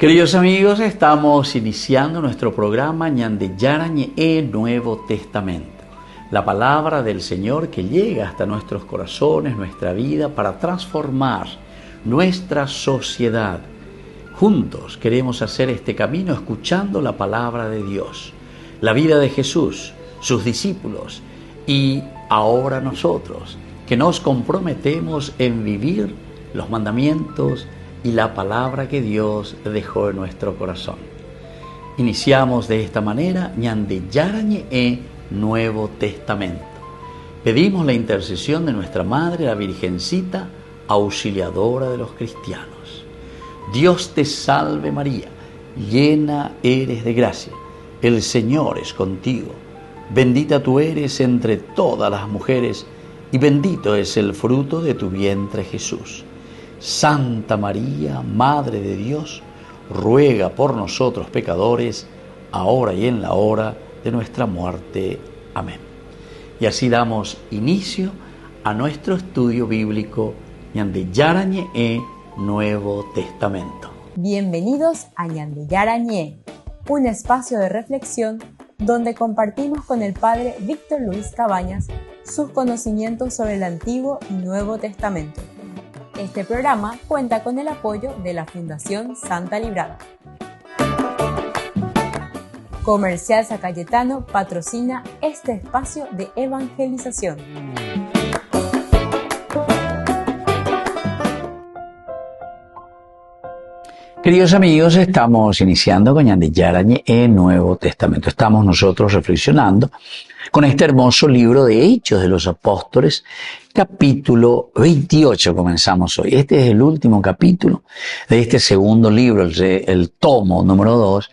Queridos amigos, estamos iniciando nuestro programa Ñandeyarañe Nuevo Testamento. La palabra del Señor que llega hasta nuestros corazones, nuestra vida, para transformar nuestra sociedad. Juntos queremos hacer este camino escuchando la palabra de Dios, la vida de Jesús, sus discípulos y ahora nosotros, que nos comprometemos en vivir los mandamientos y la palabra que Dios dejó en nuestro corazón. Iniciamos de esta manera Ñandeyarañe Nuevo Testamento. Pedimos la intercesión de nuestra Madre, la Virgencita, auxiliadora de los cristianos. Dios te salve María, llena eres de gracia, el Señor es contigo. Bendita tú eres entre todas las mujeres y bendito es el fruto de tu vientre Jesús. Santa María, Madre de Dios, ruega por nosotros pecadores, ahora y en la hora de nuestra muerte. Amén. Y así damos inicio a nuestro estudio bíblico Ñandeyarañe Nuevo Testamento. Bienvenidos a Ñandeyarañe, un espacio de reflexión donde compartimos con el Padre Víctor Luis Cabañas sus conocimientos sobre el Antiguo y Nuevo Testamento. Este programa cuenta con el apoyo de la Fundación Santa Librada. Comercial San Cayetano patrocina este espacio de evangelización. Queridos amigos, estamos iniciando con Ñandeyarañe Nuevo Testamento. Estamos nosotros reflexionando con este hermoso libro de Hechos de los Apóstoles, capítulo 28 comenzamos hoy. Este es el último capítulo de este segundo libro, el tomo número 2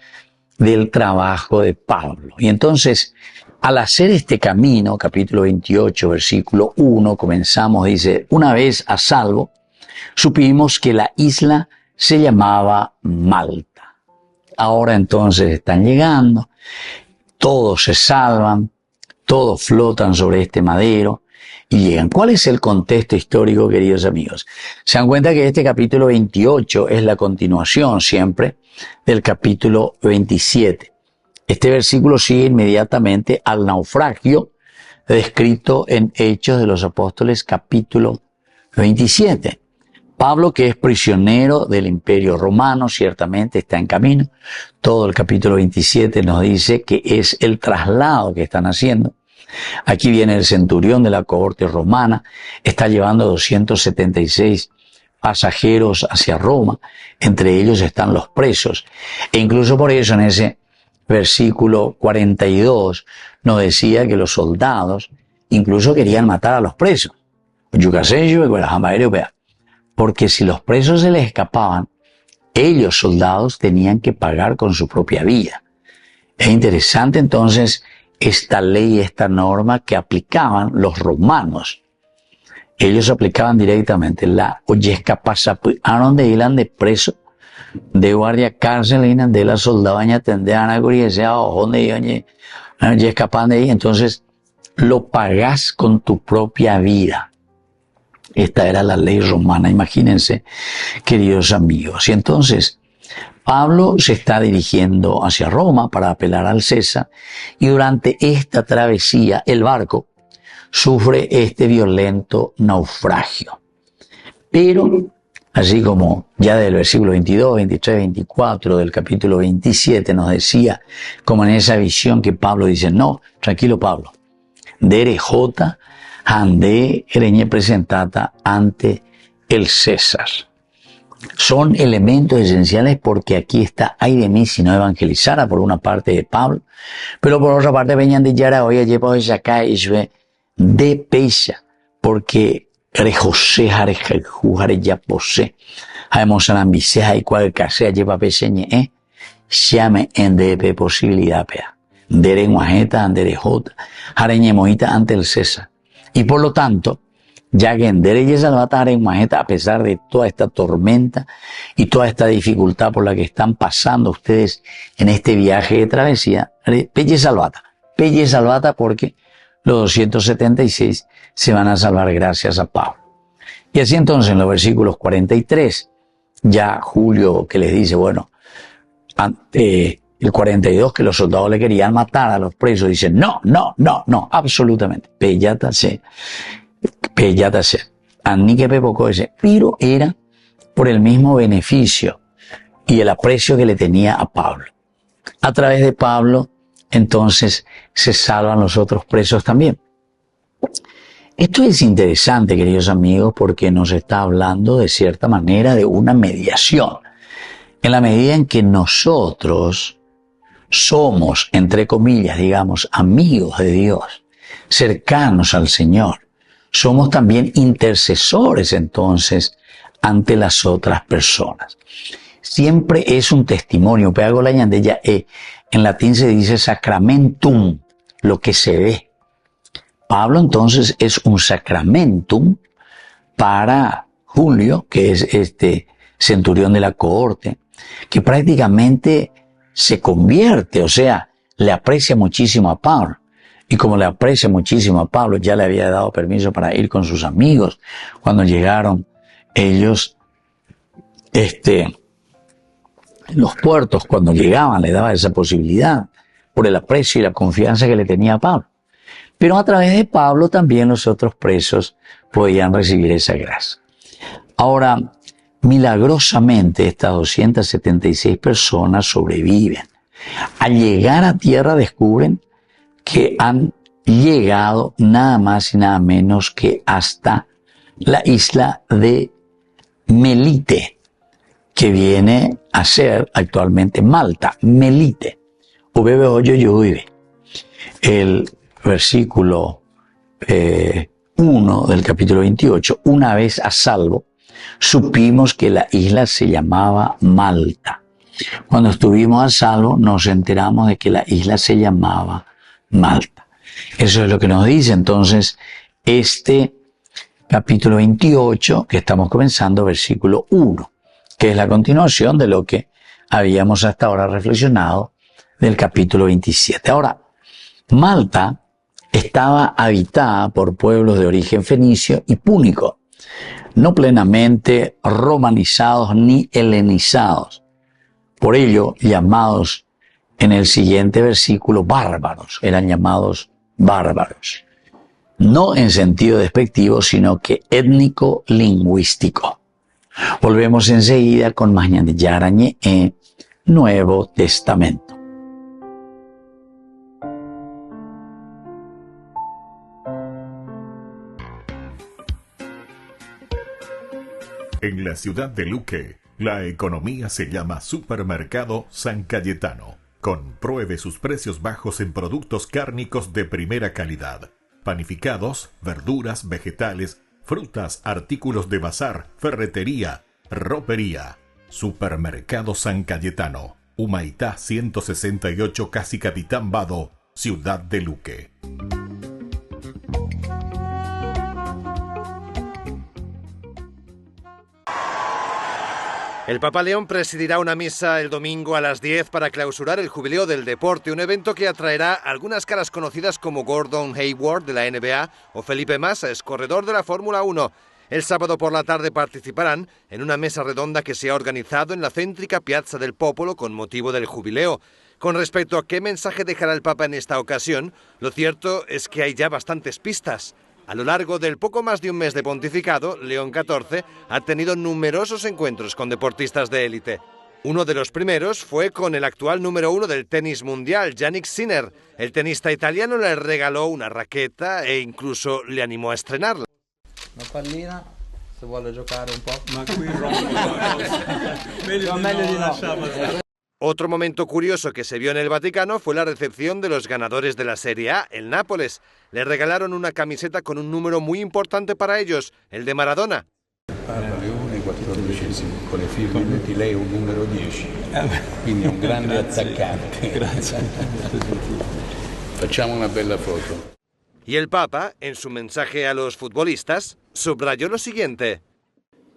del trabajo de Pablo. Y entonces, al hacer este camino, capítulo 28, versículo 1, comenzamos, dice, una vez a salvo, supimos que la isla se llamaba Malta. Ahora entonces están llegando, todos se salvan, todos flotan sobre este madero y llegan. ¿Cuál es el contexto histórico, queridos amigos? Se dan cuenta que este capítulo 28 es la continuación siempre del capítulo 27. Este versículo sigue inmediatamente al naufragio descrito en Hechos de los Apóstoles, capítulo 27. Pablo, que es prisionero del Imperio Romano, ciertamente está en camino. Todo el capítulo 27 nos dice que es el traslado que están haciendo. Aquí viene el centurión de la cohorte romana, está llevando 276 pasajeros hacia Roma, entre ellos están los presos. E incluso por eso en ese versículo 42 nos decía que los soldados incluso querían matar a los presos. Porque si los presos se les escapaban, ellos, soldados, tenían que pagar con su propia vida. Es interesante entonces esta ley, esta norma que aplicaban los romanos. Ellos aplicaban directamente la oyesca pasaron de ilan de preso, de guardia cárcel, ilan de la soldabaña tendean a guría, ojo de iban, escapan de ahí, entonces lo pagás con tu propia vida. Esta era la ley romana, imagínense, queridos amigos. Y entonces, Pablo se está dirigiendo hacia Roma para apelar al César, y durante esta travesía, el barco sufre este violento naufragio. Pero, así como ya del versículo 22, 23, 24 del capítulo 27 nos decía, como en esa visión que Pablo dice, no, tranquilo Pablo, derejota, ande ereñe presentata ante el César. Son elementos esenciales porque aquí está, ay de mí si no evangelizara, por una parte de Pablo, pero por otra parte venían de Yara, hoy llevo esa acá y de pecha, porque José jare ya posee, sabemos a ambiceja y cual casea lleva peseñe, llame en de posibilidad pea, dere guajeta, andere jota, jareñe mojita ante el César. Y por lo tanto, ya que en Dere y Salvata en Majeta, a pesar de toda esta tormenta y toda esta dificultad por la que están pasando ustedes en este viaje de travesía, Pelle Salvata porque los 276 se van a salvar gracias a Pablo. Y así entonces en los versículos 43, ya Julio que les dice, bueno, el 42, que los soldados le querían matar a los presos, dicen, no, absolutamente, péllate, ni que poco ese, pero era por el mismo beneficio y el aprecio que le tenía a Pablo. A través de Pablo, entonces, se salvan los otros presos también. Esto es interesante, queridos amigos, porque nos está hablando de cierta manera de una mediación. En la medida en que nosotros somos, entre comillas, digamos, amigos de Dios, cercanos al Señor, somos también intercesores entonces ante las otras personas. Siempre es un testimonio, pero la ñandella, en latín se dice sacramentum, lo que se ve. Pablo entonces es un sacramentum para Julio, que es este centurión de la cohorte, que prácticamente se convierte, o sea, le aprecia muchísimo a Pablo. Y como le aprecia muchísimo a Pablo, ya le había dado permiso para ir con sus amigos. Cuando llegaron ellos, los puertos, cuando llegaban, le daba esa posibilidad por el aprecio y la confianza que le tenía a Pablo. Pero a través de Pablo también los otros presos podían recibir esa gracia. Ahora, milagrosamente estas 276 personas sobreviven. Al llegar a tierra descubren que han llegado nada más y nada menos que hasta la isla de Melite, que viene a ser actualmente Malta, Melite. El versículo 1 del capítulo 28, una vez a salvo, supimos que la isla se llamaba Malta. Cuando estuvimos a salvo, nos enteramos de que la isla se llamaba Malta. Eso es lo que nos dice entonces este capítulo 28 que estamos comenzando, versículo 1, que es la continuación de lo que habíamos hasta ahora reflexionado del capítulo 27. Ahora, Malta estaba habitada por pueblos de origen fenicio y púnico, no plenamente romanizados ni helenizados. Por ello, llamados en el siguiente versículo bárbaros, eran llamados bárbaros. No en sentido despectivo, sino que étnico-lingüístico. Volvemos enseguida con Mañana Yarañe en Nuevo Testamento. En la ciudad de Luque, la economía se llama Supermercado San Cayetano. Compruebe sus precios bajos en productos cárnicos de primera calidad. Panificados, verduras, vegetales, frutas, artículos de bazar, ferretería, ropería. Supermercado San Cayetano, Humaitá 168, Casi Capitán Vado, ciudad de Luque. El Papa León presidirá una misa el domingo a las 10 para clausurar el Jubileo del Deporte, un evento que atraerá algunas caras conocidas como Gordon Hayward de la NBA o Felipe Massa, corredor de la Fórmula 1. El sábado por la tarde participarán en una mesa redonda que se ha organizado en la céntrica Piazza del Popolo con motivo del Jubileo. Con respecto a qué mensaje dejará el Papa en esta ocasión, lo cierto es que hay ya bastantes pistas. A lo largo del poco más de un mes de pontificado, León XIV ha tenido numerosos encuentros con deportistas de élite. Uno de los primeros fue con el actual número 1 del tenis mundial, Jannik Sinner. El tenista italiano le regaló una raqueta e incluso le animó a estrenarla. Una pallina, se vuole giocare un po'. Ma qui meglio di no. Otro momento curioso que se vio en el Vaticano fue la recepción de los ganadores de la Serie A, el Nápoles. Le regalaron una camiseta con un número muy importante para ellos, el de Maradona. Leone 14esimo, con le firme di lei un numero 10, quindi un grande attaccante. Grazie. Facciamo una bella foto. Y el Papa, en su mensaje a los futbolistas, subrayó lo siguiente.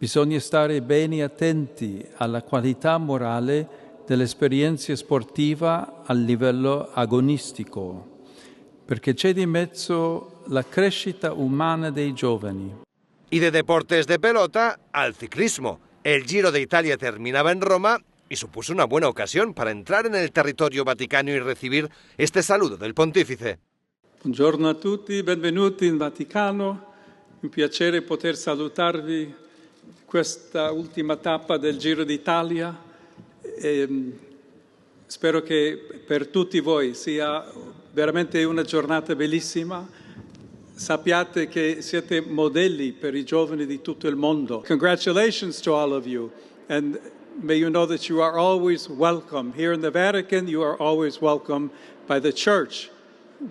Bisogna stare bene attenti alla qualità morale dell'esperienza sportiva a livello agonistico, perché c'è di mezzo la crescita umana dei giovani. Y de deportes de pelota al ciclismo. El Giro de Italia terminaba en Roma y supuso una buena ocasión para entrar en el territorio vaticano y recibir este saludo del pontífice. Buongiorno a tutti, benvenuti in Vaticano. Un piacere poter salutarvi questa ultima tappa del Giro d'Italia. Spero che per tutti voi sia veramente una giornata bellissima. Sappiate che siete modelli per i giovani di tutto il mondo. Congratulations to all of you, and may you know that you are always welcome. Here in the Vatican, you are always welcome by the Church,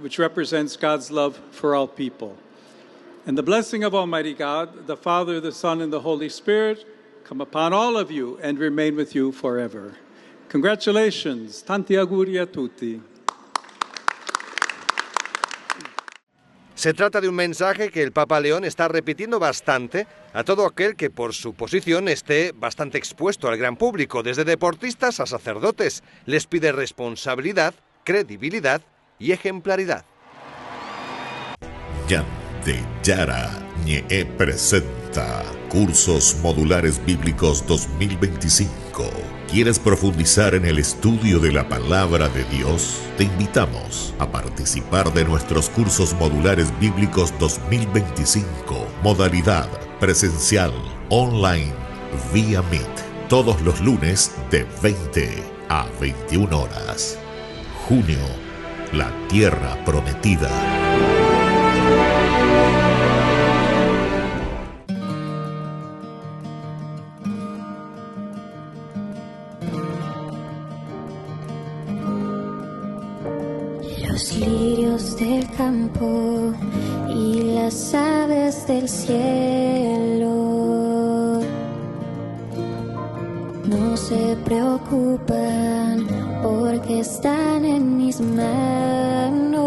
which represents God's love for all people. And the blessing of Almighty God, the Father, the Son, and the Holy Spirit, come upon all of you and remain with you forever. Congratulations. Tanti auguri a tutti. Se trata de un mensaje que el Papa León está repitiendo bastante a todo aquel que por su posición esté bastante expuesto al gran público, desde deportistas a sacerdotes. Les pide responsabilidad, credibilidad y ejemplaridad. Yante Yara Ñe presenta Cursos Modulares Bíblicos 2025. ¿Quieres profundizar en el estudio de la Palabra de Dios? Te invitamos a participar de nuestros Cursos Modulares Bíblicos 2025. Modalidad presencial, online, vía Meet. Todos los lunes de 20 a 21 horas. Junio, la Tierra Prometida. Los lirios del campo y las aves del cielo no se preocupan porque están en mis manos.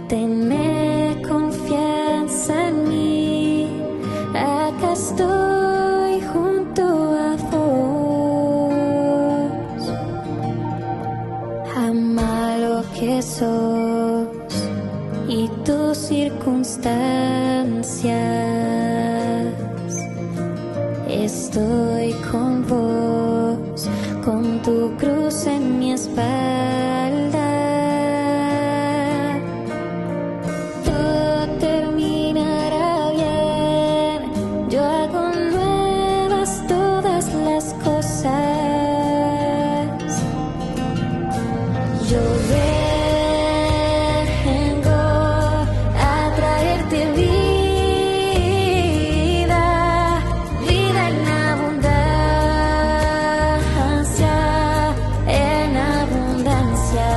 Tenme confianza en mí, acá estoy junto a vos. Ama lo que sos y tus circunstancias. Estoy con vos, con tu cruz en mi espalda. Todo terminará bien, yo hago nuevas todas las cosas. Yo vengo a traerte vida, vida en abundancia, en abundancia.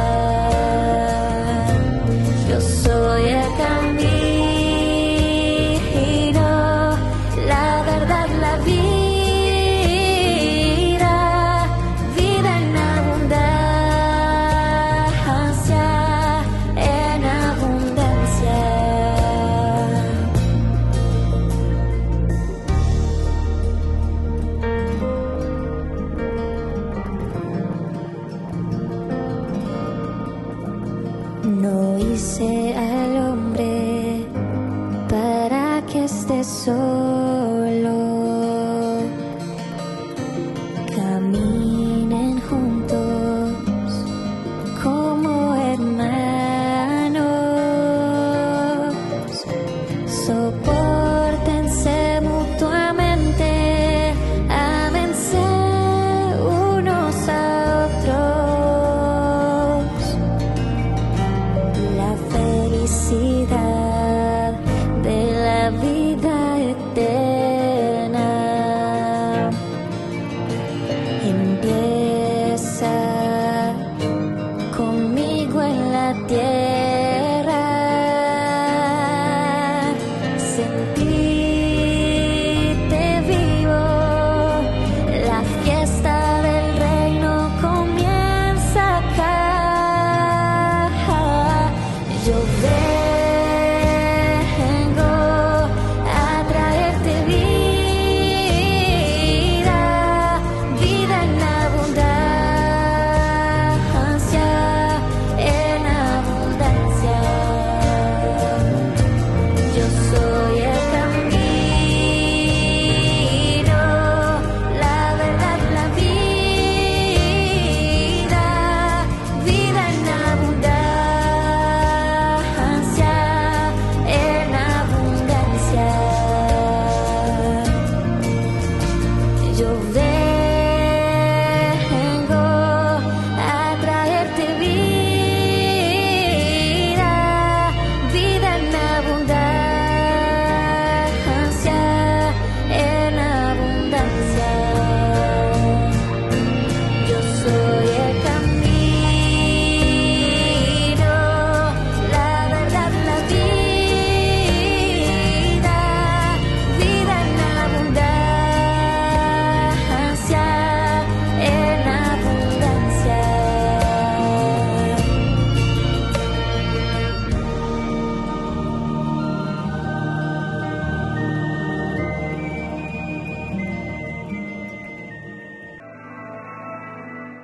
Yo soy el camino, la verdad, la vida, vida en abundancia, en abundancia. No hice al hombre para que esté solo. Caminen juntos como hermanos. Sopórtense mutuamente, ámense unos a otros. La felicidad de la vida eterna en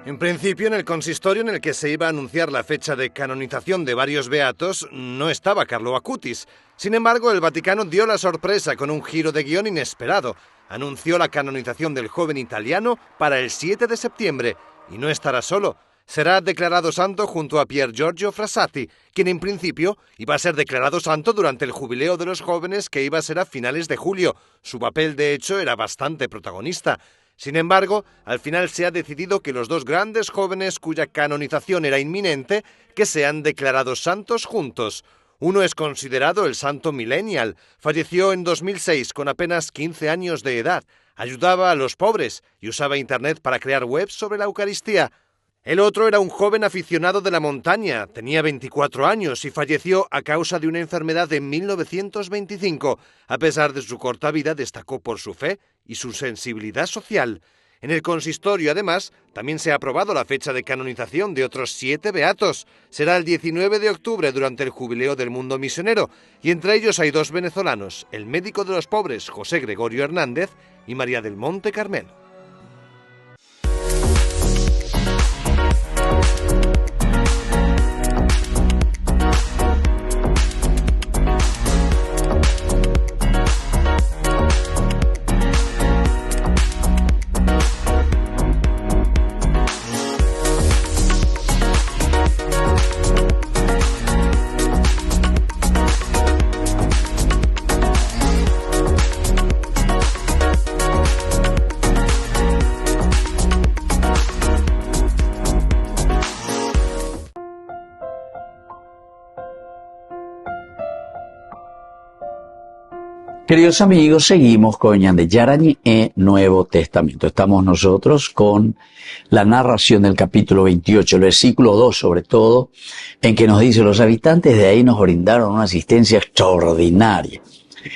En principio, en el consistorio en el que se iba a anunciar la fecha de canonización de varios beatos, no estaba Carlo Acutis. Sin embargo, el Vaticano dio la sorpresa con un giro de guión inesperado. Anunció la canonización del joven italiano para el 7 de septiembre. Y no estará solo. Será declarado santo junto a Pier Giorgio Frassati, quien en principio iba a ser declarado santo durante el jubileo de los jóvenes que iba a ser a finales de julio. Su papel, de hecho, era bastante protagonista. Sin embargo, al final se ha decidido que los dos grandes jóvenes cuya canonización era inminente, que sean declarados santos juntos. Uno es considerado el santo millennial. Falleció en 2006 con apenas 15 años de edad. Ayudaba a los pobres y usaba Internet para crear webs sobre la Eucaristía. El otro era un joven aficionado de la montaña, tenía 24 años y falleció a causa de una enfermedad en 1925. A pesar de su corta vida, destacó por su fe y su sensibilidad social. En el consistorio, además, también se ha aprobado la fecha de canonización de otros 7 beatos. Será el 19 de octubre durante el jubileo del mundo misionero, y entre ellos hay 2 venezolanos, el médico de los pobres José Gregorio Hernández y María del Monte Carmelo. Queridos amigos, seguimos con Ñandeyarañi e Nuevo Testamento. Estamos nosotros con la narración del capítulo 28, el versículo 2 sobre todo, en que nos dice: los habitantes de ahí nos brindaron una asistencia extraordinaria.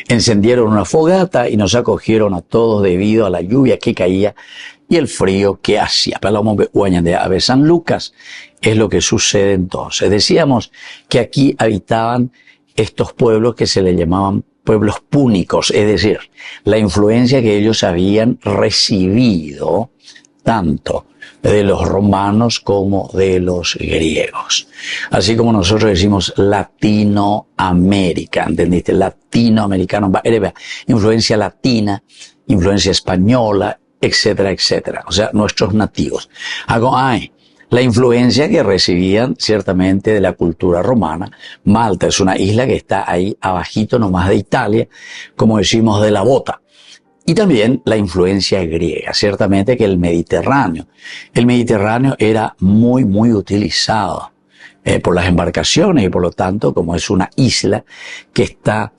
Encendieron una fogata y nos acogieron a todos debido a la lluvia que caía y el frío que hacía. A San Lucas es lo que sucede entonces. Decíamos que aquí habitaban estos pueblos que se le llamaban pueblos púnicos, es decir, la influencia que ellos habían recibido tanto de los romanos como de los griegos. Así como nosotros decimos Latinoamérica, ¿entendiste? Latinoamericano, influencia latina, influencia española, etcétera, etcétera. O sea, nuestros nativos. La influencia que recibían ciertamente de la cultura romana. Malta es una isla que está ahí abajito nomás de Italia, como decimos de la bota. Y también la influencia griega, ciertamente que el Mediterráneo era muy, muy utilizado por las embarcaciones y por lo tanto, como es una isla que está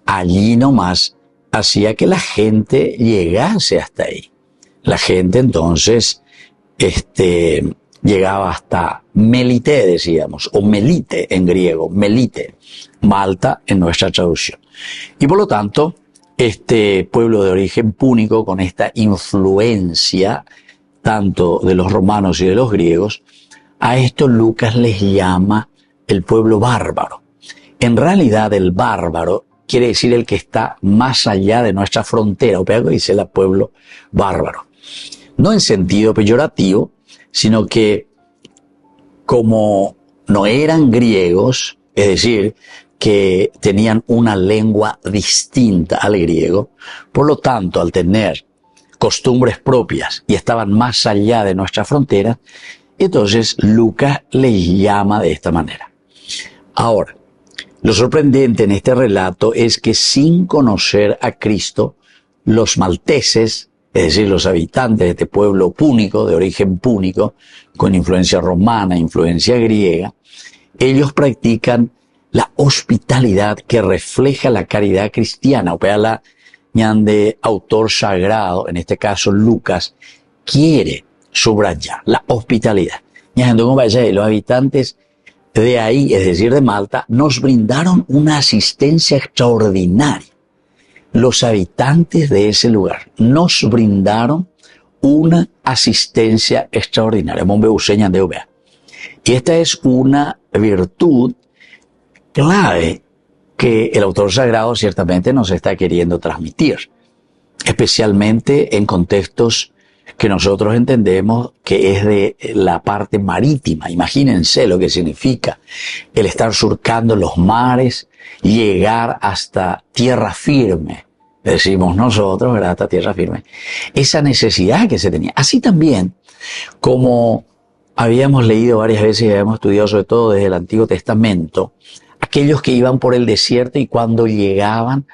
allí nomás, hacía que la gente llegase hasta ahí. La gente entonces, llegaba hasta Melite, decíamos, o Melite en griego, Melite, Malta en nuestra traducción. Y por lo tanto, este pueblo de origen púnico, con esta influencia tanto de los romanos y de los griegos, a esto Lucas les llama el pueblo bárbaro. En realidad, el bárbaro quiere decir el que está más allá de nuestra frontera, o peor dice el pueblo bárbaro. No en sentido peyorativo, sino que como no eran griegos, es decir, que tenían una lengua distinta al griego, por lo tanto, al tener costumbres propias y estaban más allá de nuestra frontera, entonces Lucas les llama de esta manera. Ahora, lo sorprendente en este relato es que sin conocer a Cristo, los malteses, es decir, los habitantes de este pueblo púnico, de origen púnico, con influencia romana, influencia griega, ellos practican la hospitalidad que refleja la caridad cristiana. O sea, la ñande autor sagrado, en este caso Lucas, quiere subrayar la hospitalidad. Los habitantes de ahí, es decir, de Malta, nos brindaron una asistencia extraordinaria. Los habitantes de ese lugar nos brindaron una asistencia extraordinaria. Y esta es una virtud clave que el autor sagrado ciertamente nos está queriendo transmitir, especialmente en contextos que nosotros entendemos que es de la parte marítima. Imagínense lo que significa el estar surcando los mares, llegar hasta tierra firme. Decimos nosotros, ¿verdad? Hasta tierra firme. Esa necesidad que se tenía. Así también, como habíamos leído varias veces y habíamos estudiado sobre todo desde el Antiguo Testamento, aquellos que iban por el desierto y cuando llegaban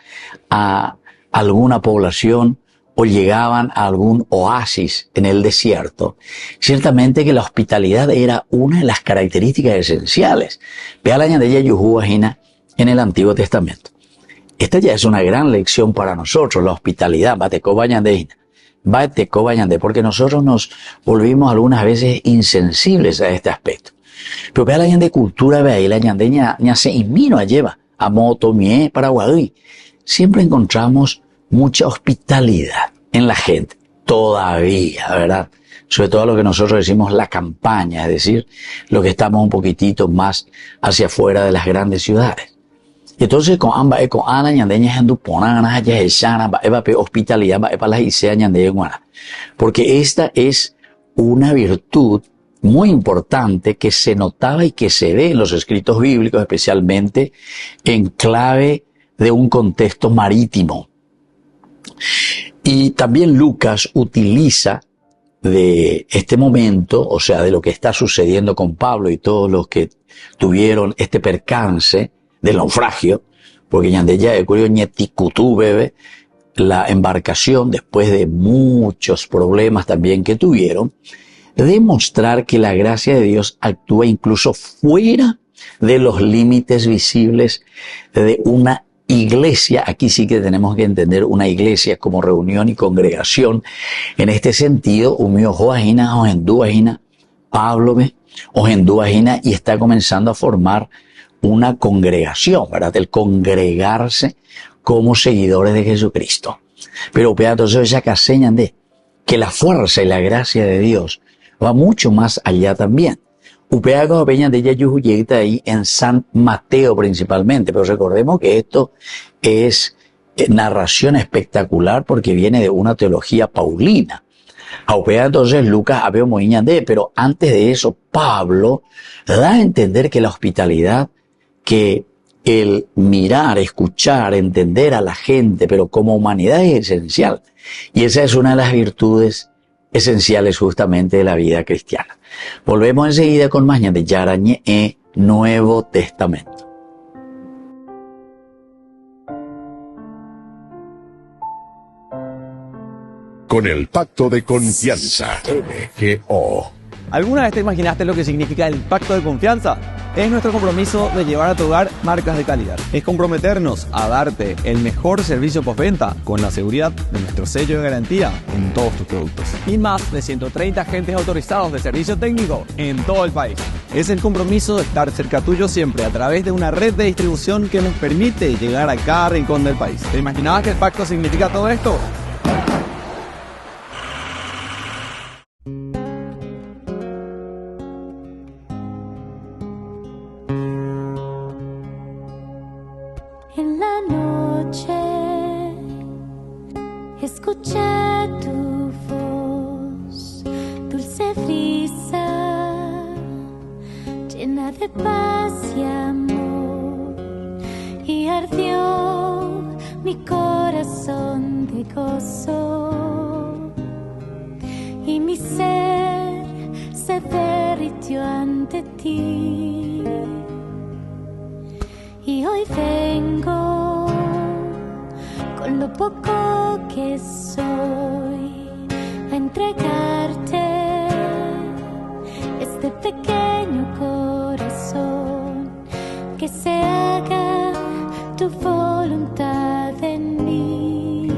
a alguna población o llegaban a algún oasis en el desierto, ciertamente que la hospitalidad era una de las características esenciales. Vea la ñandeya yujuajina en el Antiguo Testamento. Esta ya es una gran lección para nosotros, la hospitalidad, porque nosotros nos volvimos algunas veces insensibles a este aspecto. Pero vea la ñande cultura, vea ahí la ñandeña se imino a lleva, a moto, mie, Paraguay. Siempre encontramos mucha hospitalidad en la gente, todavía, ¿verdad? Sobre todo lo que nosotros decimos la campaña, es decir, lo que estamos un poquitito más hacia afuera de las grandes ciudades. Y entonces con ambas, con ana ñandeña hendu ponana, ya eshana, eva pe hospitalidad, eva la isea ñandeña guana. Porque esta es una virtud muy importante que se notaba y que se ve en los escritos bíblicos, especialmente en clave de un contexto marítimo. Y también Lucas utiliza de este momento, o sea, de lo que está sucediendo con Pablo y todos los que tuvieron este percance del naufragio, porque yandeya de curio ñeticutú bebe, la embarcación, después de muchos problemas también que tuvieron, demostrar que la gracia de Dios actúa incluso fuera de los límites visibles de una iglesia. Aquí sí que tenemos que entender una iglesia como reunión y congregación. En este sentido, umio joajina, ojenduajina, Pablo ojenduajina, y está comenzando a formar una congregación, ¿verdad? El congregarse como seguidores de Jesucristo. Pero entonces ya que señalan de que la fuerza y la gracia de Dios va mucho más allá también. Upeago peña de Yayujuyeta ahí en San Mateo principalmente, pero recordemos que esto es narración espectacular porque viene de una teología paulina. Aupea entonces Lucas Abeo Moiña de, pero antes de eso Pablo da a entender que la hospitalidad, que el mirar, escuchar, entender a la gente, pero como humanidad es esencial. Y esa es una de las virtudes esenciales justamente de la vida cristiana. Volvemos enseguida con más de Yarañe e Nuevo Testamento. Con el pacto de confianza, MGO. ¿Alguna vez te imaginaste lo que significa el pacto de confianza? Es nuestro compromiso de llevar a tu hogar marcas de calidad. Es comprometernos a darte el mejor servicio postventa con la seguridad de nuestro sello de garantía en todos tus productos. Y más de 130 agentes autorizados de servicio técnico en todo el país. Es el compromiso de estar cerca tuyo siempre a través de una red de distribución que nos permite llegar a cada rincón del país. ¿Te imaginabas que el pacto significa todo esto? Escuché tu voz, dulce brisa, llena de paz y amor, y ardió mi corazón de gozo, y mi ser se derritió ante ti, y hoy vengo con lo poco que soy a entregarte este pequeño corazón, que se haga tu voluntad en mí,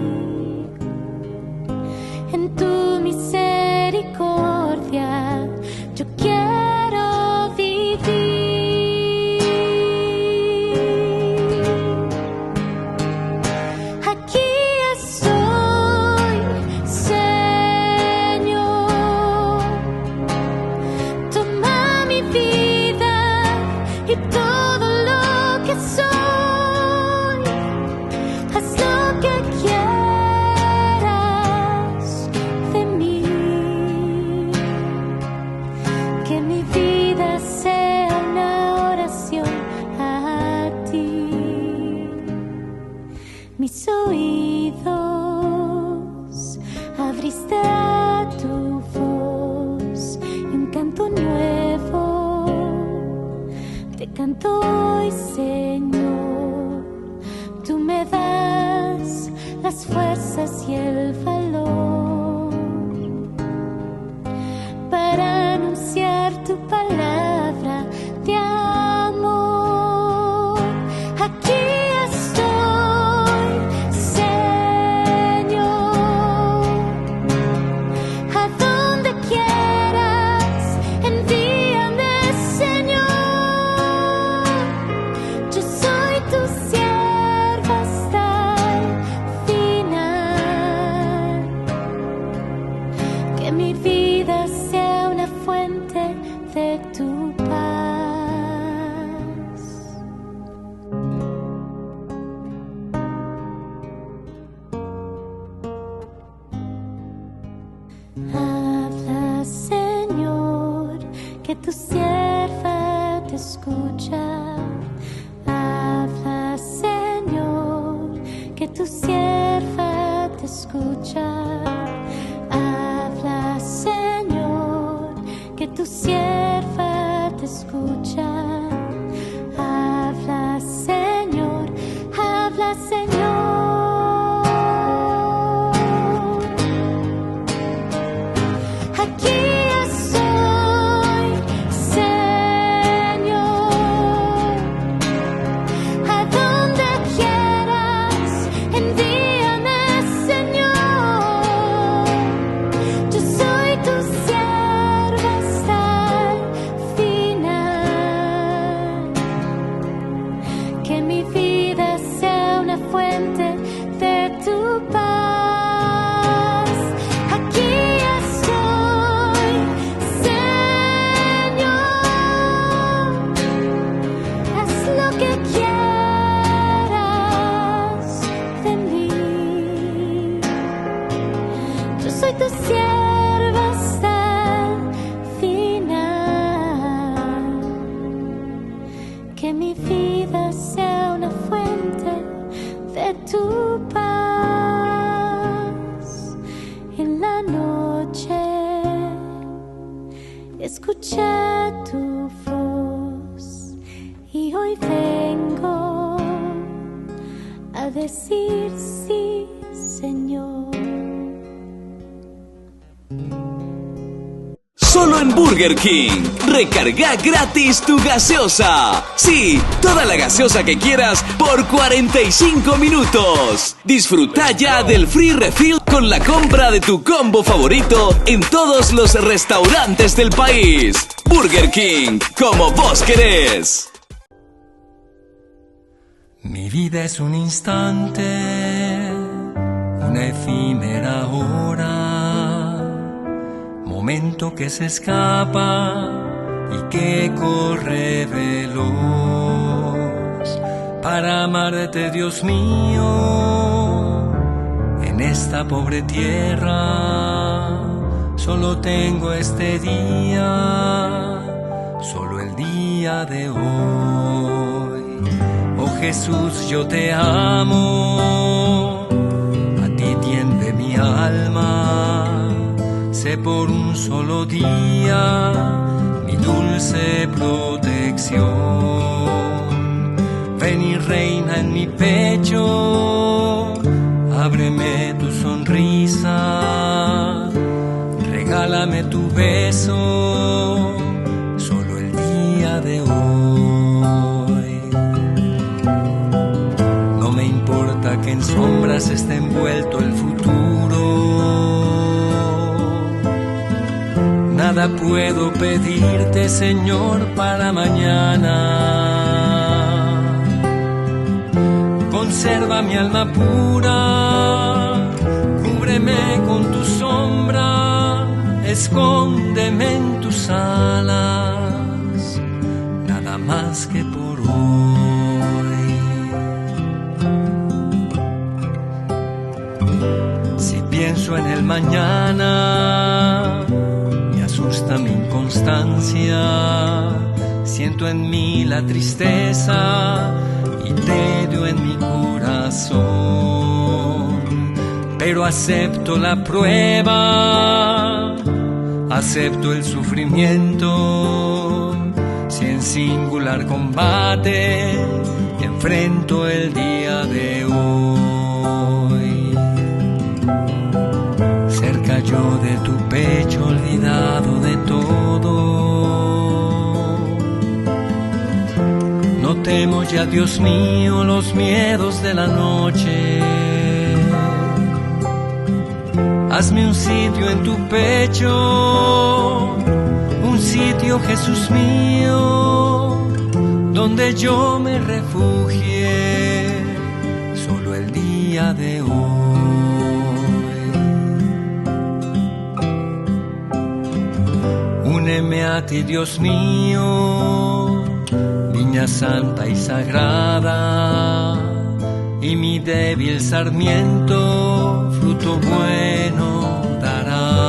en tu misericordia yo quiero vivir. Y todo lo que soy. hoy, Señor, tú me das las fuerzas y el valor para anunciar tu palabra de amor. Aquí estoy, Señor, a donde quieras, envíame, Señor. Yo soy tu sierva hasta el final. Que mi vida sea una fuente de tu paz. Habla, Señor, que tu sierva te escucha. Habla, Señor, que tu sierva te escucha. Habla, Señor, que tu sierva te escucha. Habla, Señor, habla, Señor. Aquí estoy, Señor, a donde quieras, envíame, Señor. Yo soy tu sierva hasta el final. Que mi vida sea una fuente de tu paz. Aquí estoy, Señor, haz lo que quieras de mí. Yo soy tu sierva hasta el final. Que mi vida sea una fuente de tu paz. En la noche escuché tu voz y hoy vengo a decir sí, Señor. Solo en Burger King. Recarga gratis tu gaseosa. Sí, toda la gaseosa que quieras por 45 minutos. Disfruta ya del free refill con la compra de tu combo favorito en todos los restaurantes del país. Burger King, como vos querés. Mi vida es un instante, una efímera hora, momento que se escapa y que corre veloz. Para amarte, Dios mío, en esta pobre tierra, solo tengo este día, solo el día de hoy. Oh Jesús, yo te amo, a ti tiende mi alma, sé por un solo día mi dulce protección. Ven y reina en mi pecho, ábreme tu sonrisa, regálame tu beso, solo el día de hoy. No me importa que en sombras esté envuelto el futuro, nada puedo pedirte, Señor, para mañana. Conserva mi alma pura, cúbreme con tu sombra, escóndeme en tus alas, nada más que por hoy. Si pienso en el mañana, me asusta mi inconstancia, siento en mí la tristeza y tedio en mi corazón, pero acepto la prueba, acepto el sufrimiento, si en singular combate enfrento el día de hoy. Cerca yo de tu pecho, olvidado de todo. No temo ya, Dios mío, los miedos de la noche. Hazme un sitio en tu pecho, un sitio, Jesús mío, donde yo me refugie solo el día de hoy. Úneme a ti, Dios mío, viña santa y sagrada, y mi débil sarmiento fruto bueno dará.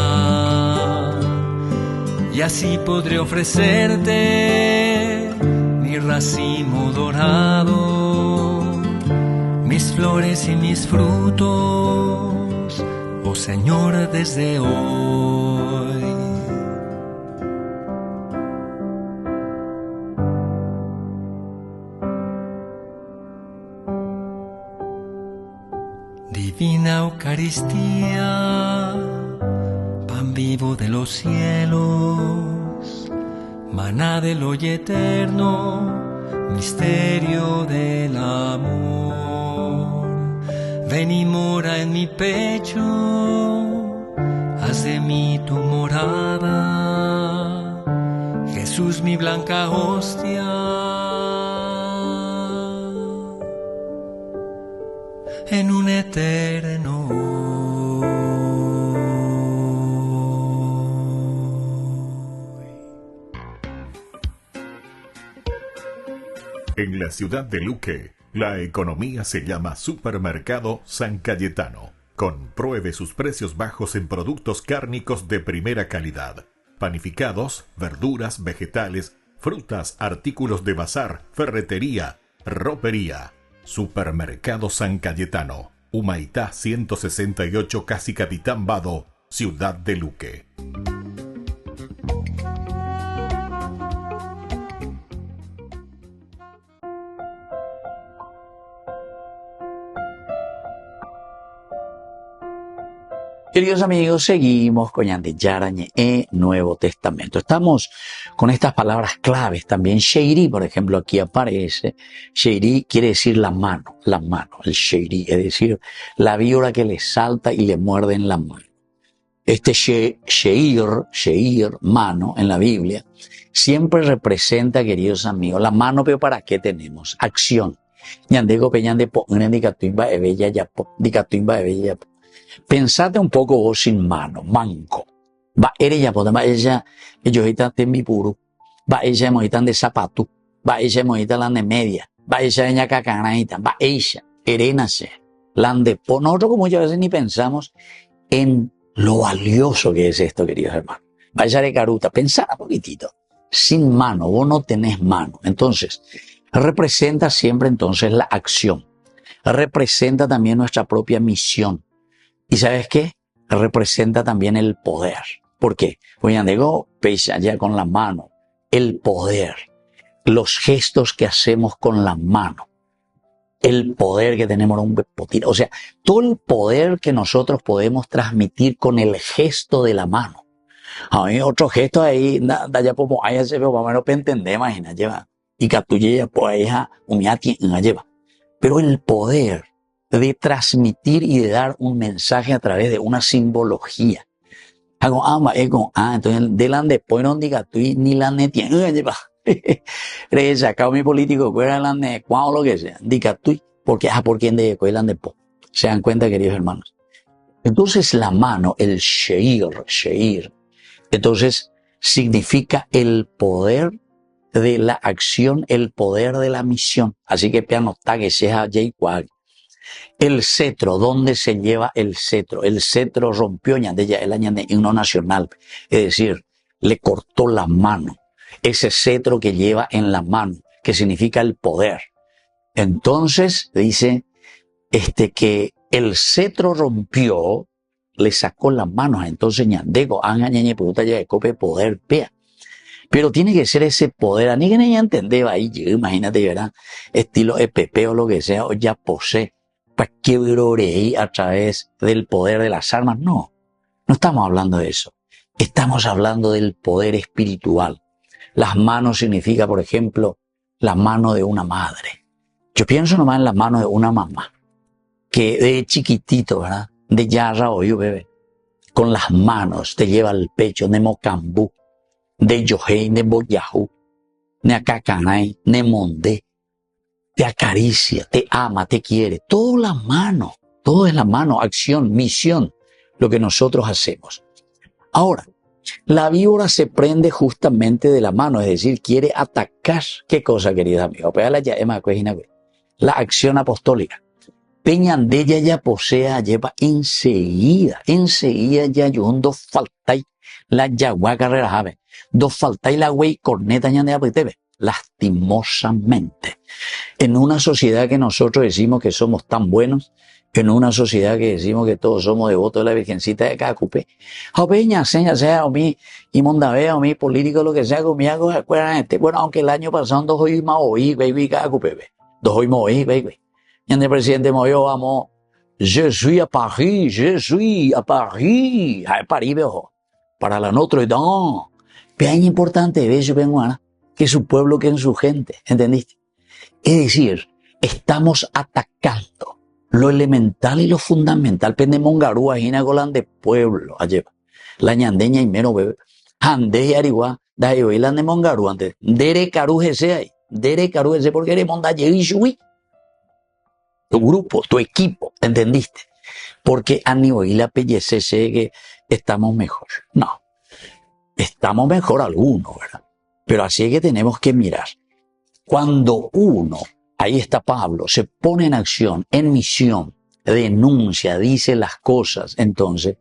Y así podré ofrecerte mi racimo dorado, mis flores y mis frutos, oh Señor, desde hoy. Divina Eucaristía, pan vivo de los cielos, maná del hoy eterno, misterio del amor. Ven y mora en mi pecho, haz de mí tu morada, Jesús, mi blanca hostia, en un eterno hoy. En la ciudad de Luque, la economía se llama Supermercado San Cayetano. Compruebe sus precios bajos en productos cárnicos de primera calidad. Panificados, verduras, vegetales, frutas, artículos de bazar, ferretería, ropería. Supermercado San Cayetano, Humaitá 168, Casi Capitán Vado, ciudad de Luque. Queridos amigos, seguimos con Yandeyarañe Nuevo Testamento. Estamos con estas palabras claves también. Sheiri, por ejemplo, aquí aparece. Sheiri quiere decir la mano, el sheiri, es decir, la víbora que le salta y le muerde en la mano. Este sheir, mano, en la Biblia, siempre representa, queridos amigos, la mano, pero ¿para qué tenemos? Acción. Yandego peñande po, dicatuimba ebella yapo, dicatuimba ebella yapo. Pensate un poco vos sin mano, manco. Va ella podemos ella, ellos están de mi puro. Va ella mojitan de zapato. Va ella mojitan la de media. Va ella ella cacanaita. Va ella, erenase. La de po. Nosotros como muchas veces ni pensamos en lo valioso que es esto, queridos hermanos. Va ella de caruta. Pensad un poquitito. Sin mano, vos no tenés mano. Entonces, representa siempre entonces la acción. Representa también nuestra propia misión. ¿Y sabes qué? Representa también el poder. ¿Por qué? Porque andego pesa ya con la mano. El poder. Los gestos que hacemos con la mano. El poder que tenemos un potito. O sea, todo el poder que nosotros podemos transmitir con el gesto de la mano. A mí otro gesto ahí, da ya como ahí se ve, más o menos para entender, imagina, lleva. Y que tú ya pues ahí lleva. Pero el poder de transmitir y de dar un mensaje a través de una simbología. Entonces, delante después no diga tú ni la tiene. Sacado mi político, fuera la cuando lo que sea. Diga tú, porque, porque de po. Se dan cuenta, queridos hermanos. Entonces, la mano, el sheir, entonces, significa el poder de la acción, el poder de la misión. Así que, piano, que sea J. El cetro, ¿dónde se lleva el cetro? El cetro rompió el año de himno nacional, es decir, le cortó la mano. Ese cetro que lleva en la mano, que significa el poder. Entonces, dice, que el cetro rompió, le sacó las manos. Entonces, ñandego, puta ya de cope poder, pea. Pero tiene que ser ese poder. A ni que no entendeba ahí, imagínate, ¿verdad? Estilo EPP o lo que sea, o ya posee. ¿Para qué broreí a través del poder de las armas? No estamos hablando de eso. Estamos hablando del poder espiritual. Las manos significa, por ejemplo, la mano de una madre. Yo pienso nomás en la mano de una mamá, que de chiquitito, ¿verdad? De yarra o yo bebé, con las manos te lleva al pecho, de mocambú, de yohei, de boyajú, de acacanay, de mondé, te acaricia, te ama, te quiere. Todo es la mano, acción, misión, lo que nosotros hacemos. Ahora, la víbora se prende justamente de la mano, es decir, quiere atacar. ¿Qué cosa, queridos amigos? La acción apostólica. Peñandella ya posea, lleva enseguida ya yo dos faltai la yagua carrera jave, dos faltai la güey corneta ñandea pitebe. Lastimosamente, en una sociedad que nosotros decimos que somos tan buenos, en una sociedad que decimos que todos somos devotos de la Virgencita de Cacupé, o peña, sea, o mi, y mondavea, o mi político, lo que sea, conmigo, bueno, aunque el año pasado dos hoy más oí, baby, Cacupé, dos hoy más oí, baby. Y el presidente movió, vamos, je suis à Paris, a París, viejo, para la Notre Dame. Peña importante, ve yo vengo a que su pueblo, que en su gente, ¿entendiste? Es decir, estamos atacando lo elemental y lo fundamental. Pendemongarúa, Gina Golán de pueblo, allá la ñandeña y menos bebé, ande y arigua, da yo y la de Mongarú antes, dere carujese ahí, porque eres mondaye y shui. Tu grupo, tu equipo, ¿entendiste? Porque a nivel la pellece que estamos mejor. No, estamos mejor algunos, ¿verdad? Pero así es que tenemos que mirar. Cuando uno, ahí está Pablo, se pone en acción, en misión, denuncia, dice las cosas, entonces,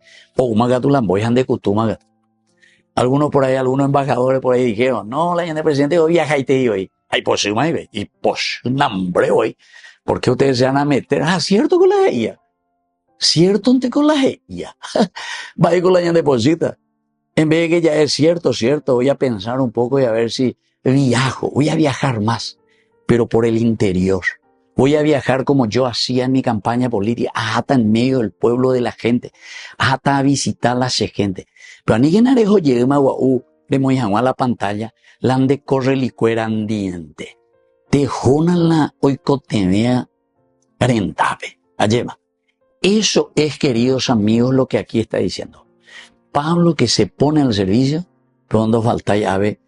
algunos por ahí, algunos embajadores por ahí dijeron, no, la gente presidente hoy viaja y te digo, y pues, y pues, nombre hoy, ¿por qué ustedes se van a meter? Cierto con la ella, cierto con la ella, va a ir con la gente posita. En vez de que ya es cierto, voy a pensar un poco y a ver si voy a viajar más, pero por el interior. Voy a viajar como yo hacía en mi campaña política, hasta en medio del pueblo de la gente, hasta a visitar a la gente. Pero a ni que narejo llegue de Moyangua a la pantalla, la ande corre licuera andiente. Te jonan la oicotemea rentable. Alleva. Eso es, queridos amigos, lo que aquí está diciendo. Pablo que se pone al servicio, pero no falta ya ver,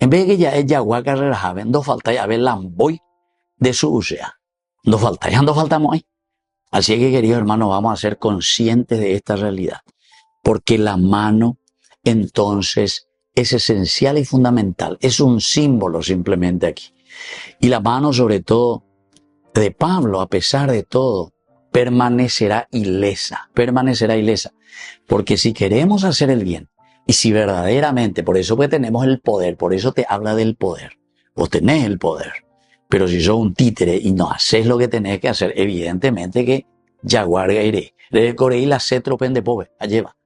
en vez de que ya es Yagua Carrera Javen, no falta ya ver Lamboy de su usea. No faltamos ahí. Así que, queridos hermanos, vamos a ser conscientes de esta realidad. Porque la mano, entonces, es esencial y fundamental. Es un símbolo simplemente aquí. Y la mano, sobre todo, de Pablo, a pesar de todo, permanecerá ilesa. Porque si queremos hacer el bien, y si verdaderamente, por eso pues tenemos el poder, por eso te habla del poder. Vos tenés el poder. Pero si sos un títere y no haces lo que tenés que hacer, evidentemente que Jaguar iré. Le corei la cetro pende pobre, alleva.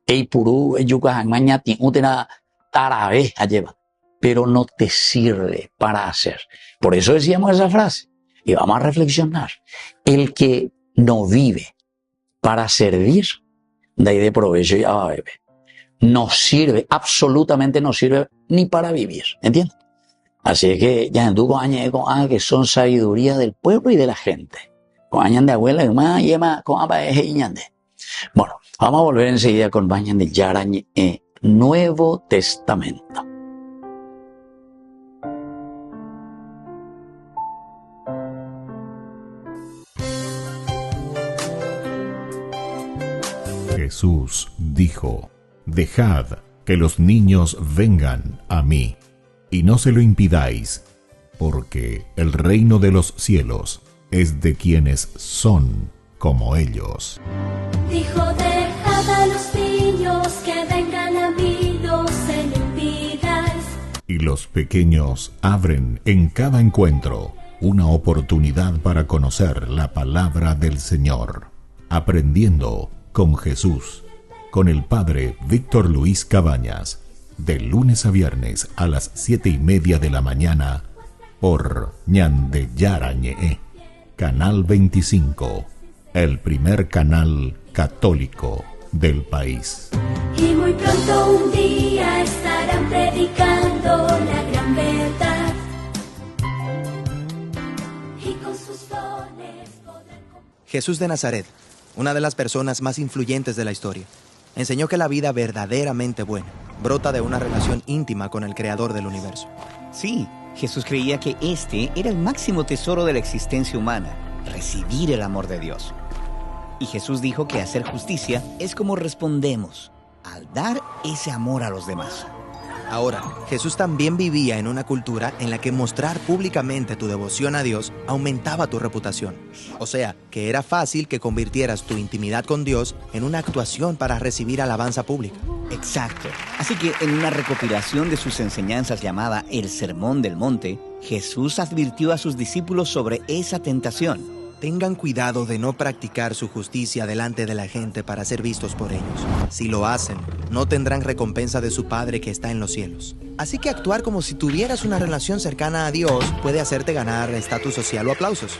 Ei purú, yucajan, mañatín, utena tarabé, alleva. Pero no te sirve para hacer. Por eso decíamos esa frase. Y vamos a reflexionar. El que no vive para servir, de ahí de provecho ya va a beber. No sirve, absolutamente no sirve ni para vivir. ¿Entiendes? Así es que ya en tu coña que son sabiduría del pueblo y de la gente. Coñan de abuela y más yema con ñande. Bueno, vamos a volver enseguida con bañan de Yarañ Nuevo Testamento. Jesús dijo: dejad que los niños vengan a mí, y no se lo impidáis, porque el reino de los cielos es de quienes son como ellos. Dijo: dejad a los niños que vengan a mí, no se lo impidáis. Y los pequeños abren en cada encuentro una oportunidad para conocer la palabra del Señor, aprendiendo con Jesús, con el Padre Víctor Luis Cabañas, de lunes a viernes a las 7:30 de la mañana por Ñandeyarañe, Canal 25, el primer canal católico del país. Y muy pronto un día estarán predicando la gran verdad. Y con sus dones podrán... Jesús de Nazaret, una de las personas más influyentes de la historia, enseñó que la vida verdaderamente buena brota de una relación íntima con el Creador del universo. Sí, Jesús creía que este era el máximo tesoro de la existencia humana, recibir el amor de Dios. Y Jesús dijo que hacer justicia es como respondemos al dar ese amor a los demás. Ahora, Jesús también vivía en una cultura en la que mostrar públicamente tu devoción a Dios aumentaba tu reputación. O sea, que era fácil que convirtieras tu intimidad con Dios en una actuación para recibir alabanza pública. Exacto. Así que en una recopilación de sus enseñanzas llamada El Sermón del Monte, Jesús advirtió a sus discípulos sobre esa tentación. Tengan cuidado de no practicar su justicia delante de la gente para ser vistos por ellos. Si lo hacen, no tendrán recompensa de su Padre que está en los cielos. Así que actuar como si tuvieras una relación cercana a Dios puede hacerte ganar estatus social o aplausos.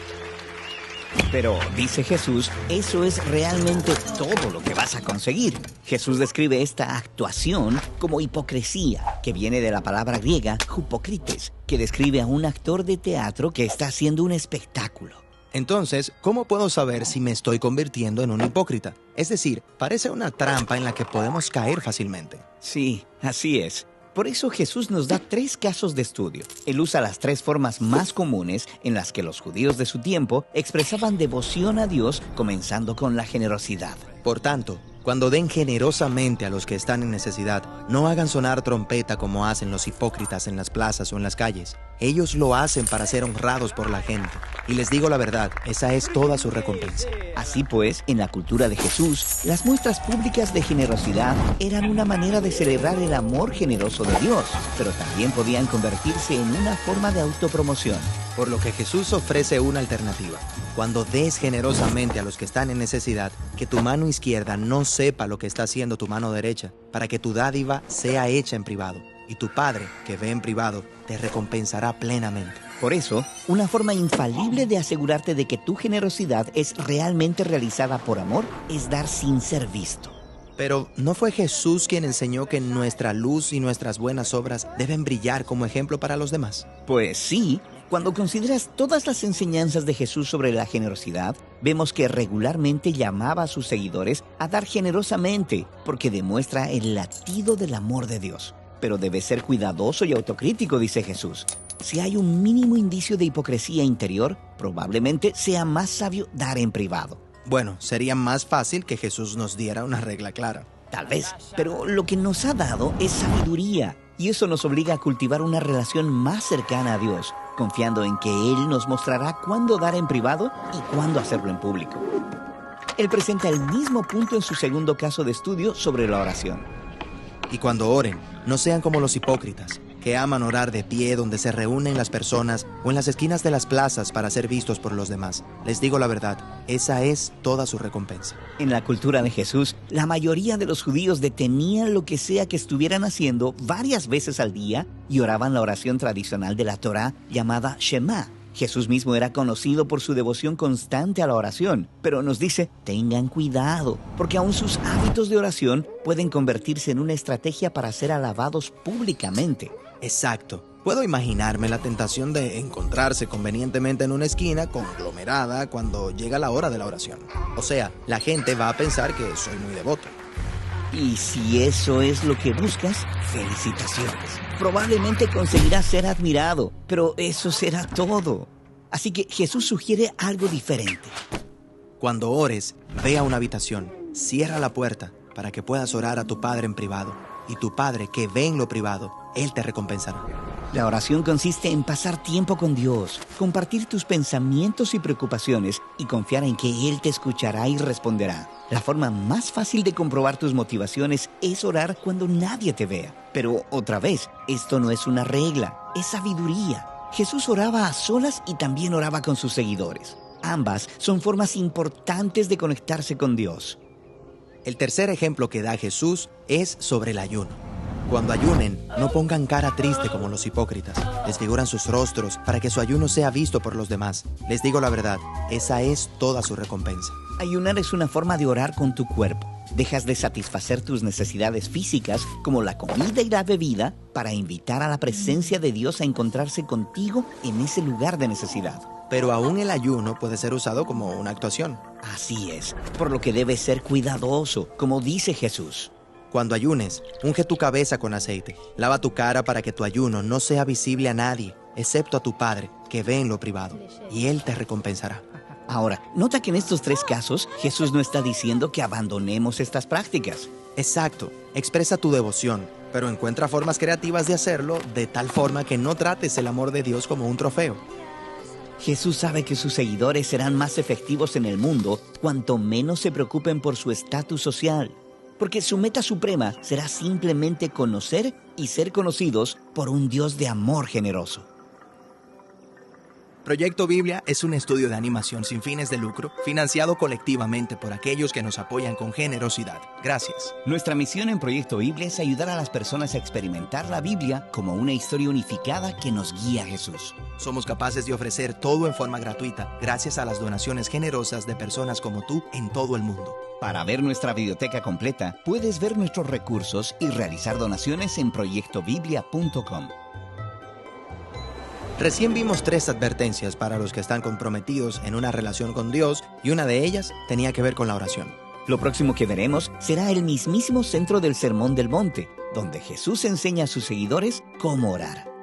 Pero, dice Jesús, eso es realmente todo lo que vas a conseguir. Jesús describe esta actuación como hipocresía, que viene de la palabra griega hypocrites, que describe a un actor de teatro que está haciendo un espectáculo. Entonces, ¿cómo puedo saber si me estoy convirtiendo en un hipócrita? Es decir, parece una trampa en la que podemos caer fácilmente. Sí, así es. Por eso Jesús nos da 3 casos de estudio. Él usa las 3 formas más comunes en las que los judíos de su tiempo expresaban devoción a Dios, comenzando con la generosidad. Por tanto, cuando den generosamente a los que están en necesidad, no hagan sonar trompeta como hacen los hipócritas en las plazas o en las calles. Ellos lo hacen para ser honrados por la gente. Y les digo la verdad, esa es toda su recompensa. Así pues, en la cultura de Jesús, las muestras públicas de generosidad eran una manera de celebrar el amor generoso de Dios, pero también podían convertirse en una forma de autopromoción. Por lo que Jesús ofrece una alternativa. Cuando des generosamente a los que están en necesidad, que tu mano izquierda no sepa lo que está haciendo tu mano derecha, para que tu dádiva sea hecha en privado. Y tu Padre, que ve en privado, te recompensará plenamente. Por eso, una forma infalible de asegurarte de que tu generosidad es realmente realizada por amor es dar sin ser visto. Pero, ¿no fue Jesús quien enseñó que nuestra luz y nuestras buenas obras deben brillar como ejemplo para los demás? Pues sí. Cuando consideras todas las enseñanzas de Jesús sobre la generosidad, vemos que regularmente llamaba a sus seguidores a dar generosamente, porque demuestra el latido del amor de Dios. Pero debes ser cuidadoso y autocrítico, dice Jesús. Si hay un mínimo indicio de hipocresía interior, probablemente sea más sabio dar en privado. Bueno, sería más fácil que Jesús nos diera una regla clara. Tal vez, pero lo que nos ha dado es sabiduría. Y eso nos obliga a cultivar una relación más cercana a Dios, confiando en que Él nos mostrará cuándo dar en privado y cuándo hacerlo en público. Él presenta el mismo punto en su segundo caso de estudio sobre la oración. Y cuando oren, no sean como los hipócritas, que aman orar de pie donde se reúnen las personas o en las esquinas de las plazas para ser vistos por los demás. Les digo la verdad, esa es toda su recompensa. En la cultura de Jesús, la mayoría de los judíos detenían lo que sea que estuvieran haciendo varias veces al día y oraban la oración tradicional de la Torá llamada Shema. Jesús mismo era conocido por su devoción constante a la oración, pero nos dice, tengan cuidado, porque aún sus hábitos de oración pueden convertirse en una estrategia para ser alabados públicamente. Exacto. Puedo imaginarme la tentación de encontrarse convenientemente en una esquina conglomerada cuando llega la hora de la oración. O sea, la gente va a pensar que soy muy devoto. Y si eso es lo que buscas, felicitaciones. Probablemente conseguirás ser admirado, pero eso será todo. Así que Jesús sugiere algo diferente. Cuando ores, ve a una habitación, cierra la puerta para que puedas orar a tu Padre en privado. Y tu Padre, que ve en lo privado, Él te recompensará. La oración consiste en pasar tiempo con Dios, compartir tus pensamientos y preocupaciones y confiar en que Él te escuchará y responderá. La forma más fácil de comprobar tus motivaciones es orar cuando nadie te vea. Pero otra vez, esto no es una regla, es sabiduría. Jesús oraba a solas y también oraba con sus seguidores. Ambas son formas importantes de conectarse con Dios. El tercer ejemplo que da Jesús es sobre el ayuno. Cuando ayunen, no pongan cara triste como los hipócritas. Desfiguran sus rostros para que su ayuno sea visto por los demás. Les digo la verdad, esa es toda su recompensa. Ayunar es una forma de orar con tu cuerpo. Dejas de satisfacer tus necesidades físicas, como la comida y la bebida, para invitar a la presencia de Dios a encontrarse contigo en ese lugar de necesidad. Pero aún el ayuno puede ser usado como una actuación. Así es, por lo que debes ser cuidadoso, como dice Jesús. Cuando ayunes, unge tu cabeza con aceite. Lava tu cara para que tu ayuno no sea visible a nadie, excepto a tu Padre, que ve en lo privado, y Él te recompensará. Ahora, nota que en estos 3 casos, Jesús no está diciendo que abandonemos estas prácticas. Exacto, expresa tu devoción, pero encuentra formas creativas de hacerlo de tal forma que no trates el amor de Dios como un trofeo. Jesús sabe que sus seguidores serán más efectivos en el mundo cuanto menos se preocupen por su estatus social. Porque su meta suprema será simplemente conocer y ser conocidos por un Dios de amor generoso. Proyecto Biblia es un estudio de animación sin fines de lucro, financiado colectivamente por aquellos que nos apoyan con generosidad. Gracias. Nuestra misión en Proyecto Biblia es ayudar a las personas a experimentar la Biblia como una historia unificada que nos guía a Jesús. Somos capaces de ofrecer todo en forma gratuita, gracias a las donaciones generosas de personas como tú en todo el mundo. Para ver nuestra biblioteca completa, puedes ver nuestros recursos y realizar donaciones en proyectobiblia.com. Recién vimos 3 advertencias para los que están comprometidos en una relación con Dios, y una de ellas tenía que ver con la oración. Lo próximo que veremos será el mismísimo centro del Sermón del Monte, donde Jesús enseña a sus seguidores cómo orar.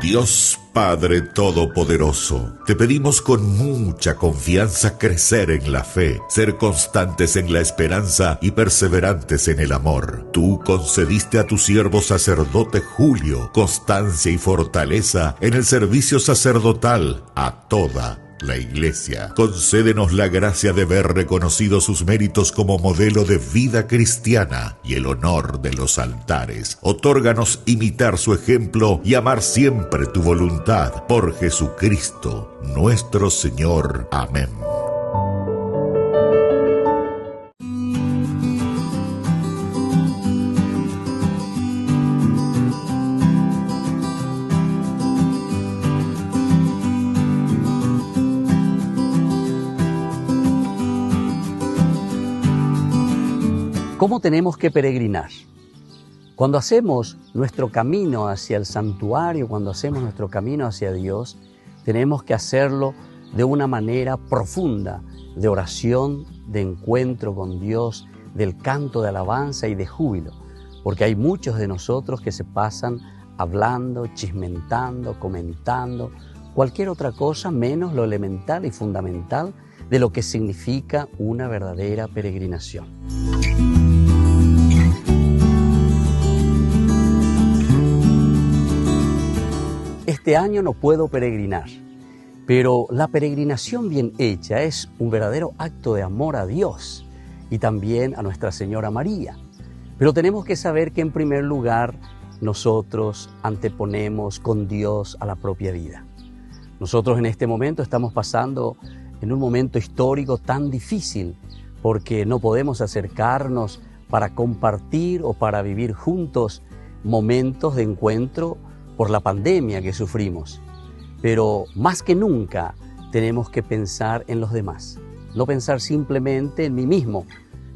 Dios Padre Todopoderoso, te pedimos con mucha confianza crecer en la fe, ser constantes en la esperanza y perseverantes en el amor. Tú concediste a tu siervo sacerdote Julio constancia y fortaleza en el servicio sacerdotal a toda la Iglesia. Concédenos la gracia de ver reconocidos sus méritos como modelo de vida cristiana y el honor de los altares. Otórganos imitar su ejemplo y amar siempre tu voluntad. Por Jesucristo, nuestro Señor. Amén. ¿Cómo tenemos que peregrinar? Cuando hacemos nuestro camino hacia el santuario, cuando hacemos nuestro camino hacia Dios, tenemos que hacerlo de una manera profunda, de oración, de encuentro con Dios, del canto de alabanza y de júbilo, porque hay muchos de nosotros que se pasan hablando, chismentando, comentando, cualquier otra cosa menos lo elemental y fundamental de lo que significa una verdadera peregrinación. Este año no puedo peregrinar, pero la peregrinación bien hecha es un verdadero acto de amor a Dios y también a Nuestra Señora María. Pero tenemos que saber que en primer lugar nosotros anteponemos con Dios a la propia vida. Nosotros en este momento estamos pasando en un momento histórico tan difícil porque no podemos acercarnos para compartir o para vivir juntos momentos de encuentro por la pandemia que sufrimos. Pero más que nunca tenemos que pensar en los demás, no pensar simplemente en mí mismo.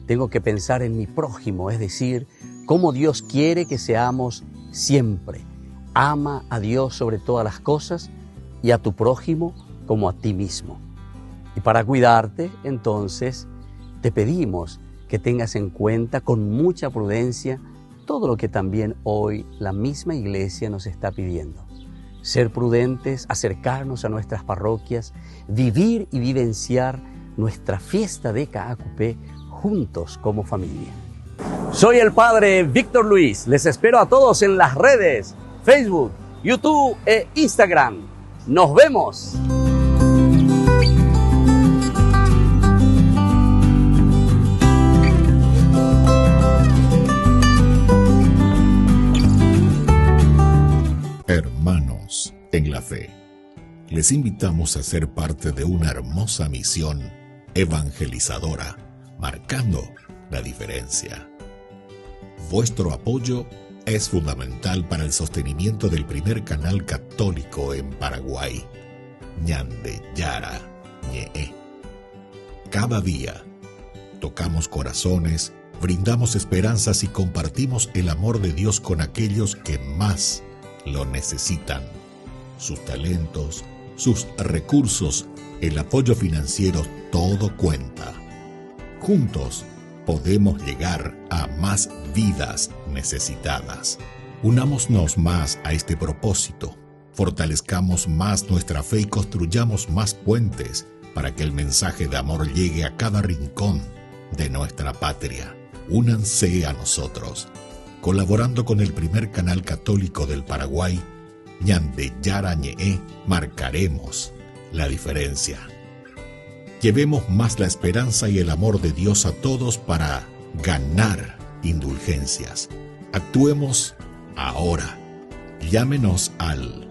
Tengo que pensar en mi prójimo, es decir, cómo Dios quiere que seamos siempre. Ama a Dios sobre todas las cosas y a tu prójimo como a ti mismo. Y para cuidarte, entonces, te pedimos que tengas en cuenta con mucha prudencia todo lo que también hoy la misma Iglesia nos está pidiendo. Ser prudentes, acercarnos a nuestras parroquias, vivir y vivenciar nuestra fiesta de Caacupé juntos como familia. Soy el Padre Víctor Luis. Les espero a todos en las redes, Facebook, YouTube e Instagram. ¡Nos vemos! Hermano, hermanos en la fe, les invitamos a ser parte de una hermosa misión evangelizadora, marcando la diferencia. Vuestro apoyo es fundamental para el sostenimiento del primer canal católico en Paraguay, Ñande Yara Ñe. Cada día tocamos corazones, brindamos esperanzas y compartimos el amor de Dios con aquellos que más lo necesitan. Sus talentos, sus recursos, el apoyo financiero, todo cuenta. Juntos podemos llegar a más vidas necesitadas. Unámonos más a este propósito, fortalezcamos más nuestra fe y construyamos más puentes para que el mensaje de amor llegue a cada rincón de nuestra patria. Únanse a nosotros, colaborando con el primer canal católico del Paraguay, Ñande Yara Ñe, marcaremos la diferencia. Llevemos más la esperanza y el amor de Dios a todos para ganar indulgencias. Actuemos ahora. Llámenos al...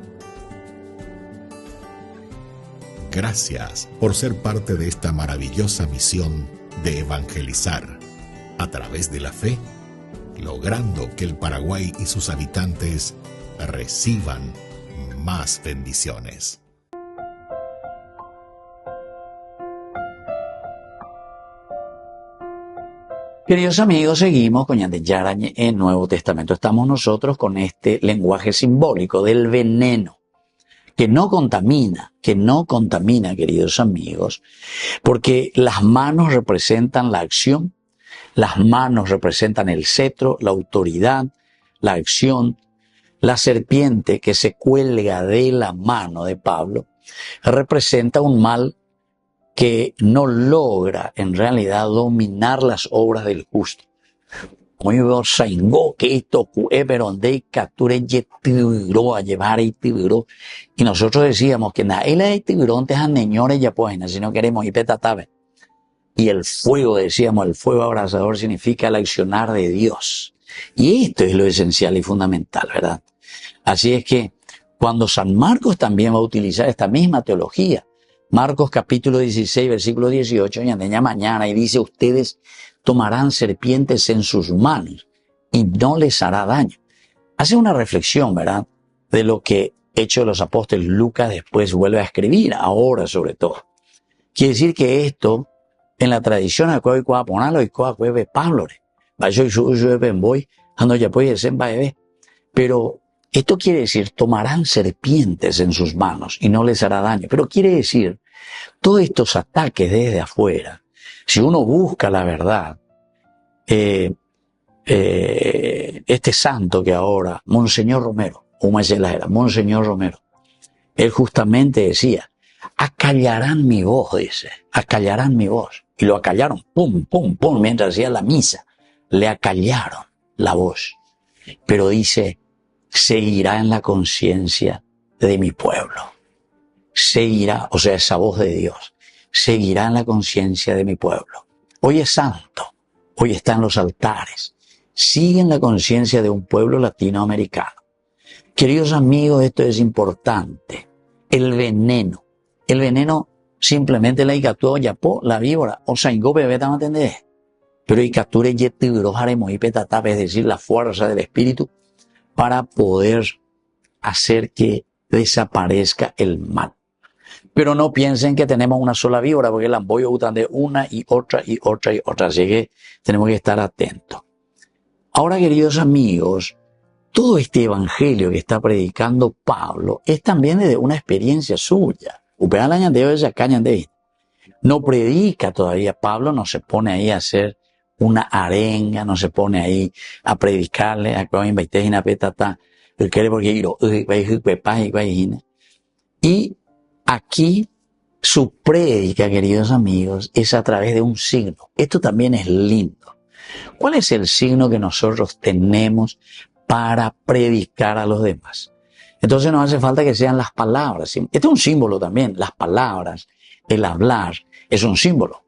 Gracias por ser parte de esta maravillosa misión de evangelizar a través de la fe, logrando que el Paraguay y sus habitantes reciban más bendiciones. Queridos amigos, seguimos con Ñande Yara Ñe en Nuevo Testamento. Estamos nosotros con este lenguaje simbólico del veneno, que no contamina, queridos amigos, porque las manos representan la acción, las manos representan el cetro, la autoridad, la acción. La serpiente que se cuelga de la mano de Pablo representa un mal que no logra en realidad dominar las obras del justo. Muy que esto a llevar y tiburón. Y nosotros decíamos que na él es tiburón te señores ya pues, si no queremos ir petatabe. Y el fuego, decíamos, el fuego abrasador significa el accionar de Dios. Y esto es lo esencial y fundamental, ¿verdad? Así es que cuando San Marcos también va a utilizar esta misma teología, Marcos capítulo 16, versículo 18, ñandeña mañana, y dice, ustedes tomarán serpientes en sus manos y no les hará daño. Hace una reflexión, ¿verdad?, de lo que Hechos de los Apóstoles Lucas después vuelve a escribir, ahora sobre todo. Quiere decir que esto, en la tradición de Pablo, pero esto quiere decir, tomarán serpientes en sus manos y no les hará daño. Pero quiere decir, todos estos ataques desde afuera, si uno busca la verdad, este santo que ahora, Monseñor Romero, Monseñor Romero, él justamente decía, acallarán mi voz, dice, acallarán mi voz. Y lo acallaron, pum, pum, pum, mientras hacía la misa, le acallaron la voz. Pero dice, seguirá en la conciencia de mi pueblo. Seguirá, o sea, esa voz de Dios, seguirá en la conciencia de mi pueblo. Hoy es santo, hoy está en los altares, sigue en la conciencia de un pueblo latinoamericano. Queridos amigos, esto es importante. El veneno simplemente la icatúa yapó, la víbora, o sea, ingope beta no atendé. Pero icature yetibro haremos y petatape, es decir, la fuerza del espíritu, para poder hacer que desaparezca el mal. Pero no piensen que tenemos una sola víbora, porque la voy a usar de una y otra y otra y otra, así que tenemos que estar atentos. Ahora, queridos amigos, todo este evangelio que está predicando Pablo es también de una experiencia suya. No predica todavía, Pablo no se pone ahí a hacer una arenga, no se pone ahí a predicarle, y aquí su prédica, queridos amigos, es a través de un signo. Esto también es lindo. ¿Cuál es el signo que nosotros tenemos para predicar a los demás? Entonces no hace falta que sean las palabras. Este es un símbolo también. Las palabras, el hablar, es un símbolo.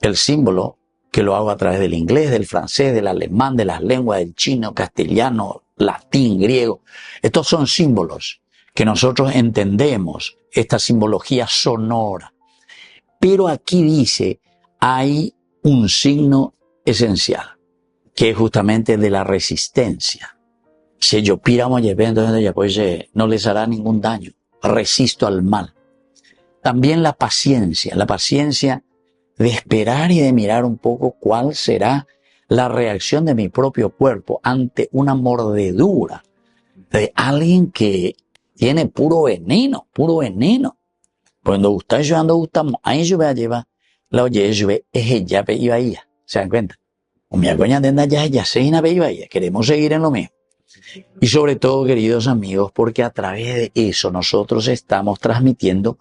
El símbolo que lo hago a través del inglés, del francés, del alemán, de las lenguas del chino, castellano, latín, griego. Estos son símbolos que nosotros entendemos esta simbología sonora. Pero aquí dice, hay un signo esencial, que es justamente de la resistencia. Si yo piramo y entonces pues no les hará ningún daño. Resisto al mal. También la paciencia de esperar y de mirar un poco cuál será la reacción de mi propio cuerpo ante una mordedura de alguien que tiene puro veneno. Cuando usted ayudando, gustamos, ahí yo voy a llevar la oye, yo es ella, iba ahí. ¿Se dan cuenta? O mi coña de ya se iba ahí. Queremos seguir en lo mismo. Y sobre todo, queridos amigos, porque a través de eso nosotros estamos transmitiendo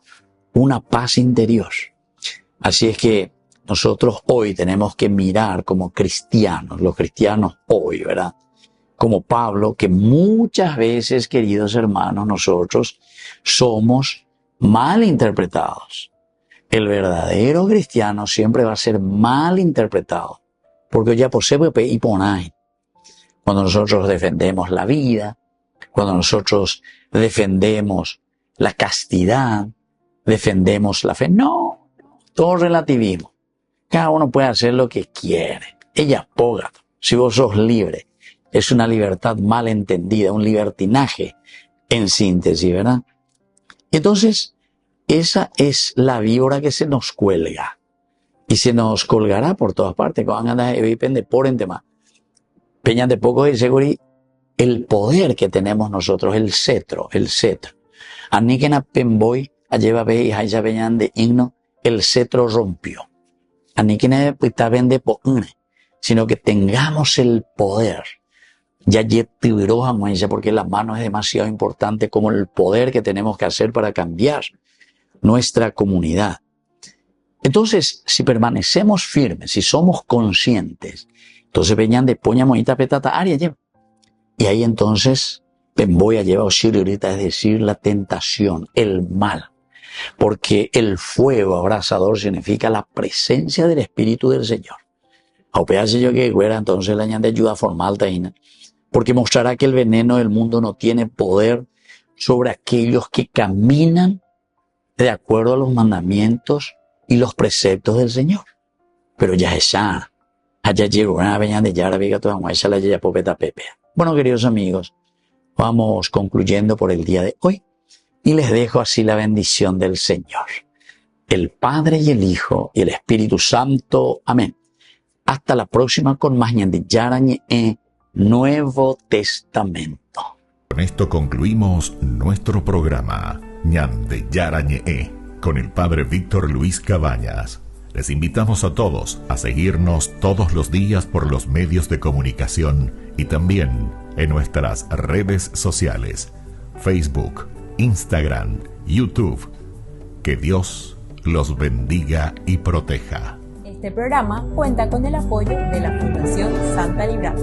una paz interior. Así es que nosotros hoy tenemos que mirar como cristianos, los cristianos hoy, ¿verdad? Como Pablo, que muchas veces, queridos hermanos, nosotros somos mal interpretados. El verdadero cristiano siempre va a ser mal interpretado, porque ya posee y ponáis. Cuando nosotros defendemos la vida, cuando nosotros defendemos la castidad, defendemos la fe. No, todo relativismo. Cada uno puede hacer lo que quiere. Ella poga. Si vos sos libre, es una libertad mal entendida, un libertinaje en síntesis, ¿verdad? Entonces, esa es la víbora que se nos cuelga. Y se nos colgará por todas partes. Cuando andas de por en tema. Peña de poco de seguridad, el poder que tenemos nosotros, el cetro. Aníquena pemboy, alleva ve y haya veñan de himno, el cetro rompió. Aníquena está vende po sino que tengamos el poder. Ya porque la mano es demasiado importante como el poder que tenemos que hacer para cambiar nuestra comunidad. Entonces, si permanecemos firmes, si somos conscientes, entonces venían de poña moñita petata área lleva. Y ahí entonces voy a llevar ahorita, es decir, la tentación, el mal. Porque el fuego abrasador significa la presencia del Espíritu del Señor. Aupease yo que fuera entonces la de ayuda formal taína. Porque mostrará que el veneno del mundo no tiene poder sobre aquellos que caminan de acuerdo a los mandamientos y los preceptos del Señor. Pero ya es ya. Allá llegó una veña de Yara Viga toda muestra la ya popeta pepe. Bueno, queridos amigos, vamos concluyendo por el día de hoy y les dejo así la bendición del Señor. El Padre y el Hijo y el Espíritu Santo. Amén. Hasta la próxima con más Ñandillara Ñe Nuevo Testamento. Con esto concluimos nuestro programa Ñandillara Ñe con el Padre Víctor Luis Cabañas. Les invitamos a todos a seguirnos todos los días por los medios de comunicación y también en nuestras redes sociales, Facebook, Instagram, YouTube. Que Dios los bendiga y proteja. Este programa cuenta con el apoyo de la Fundación Santa Librada.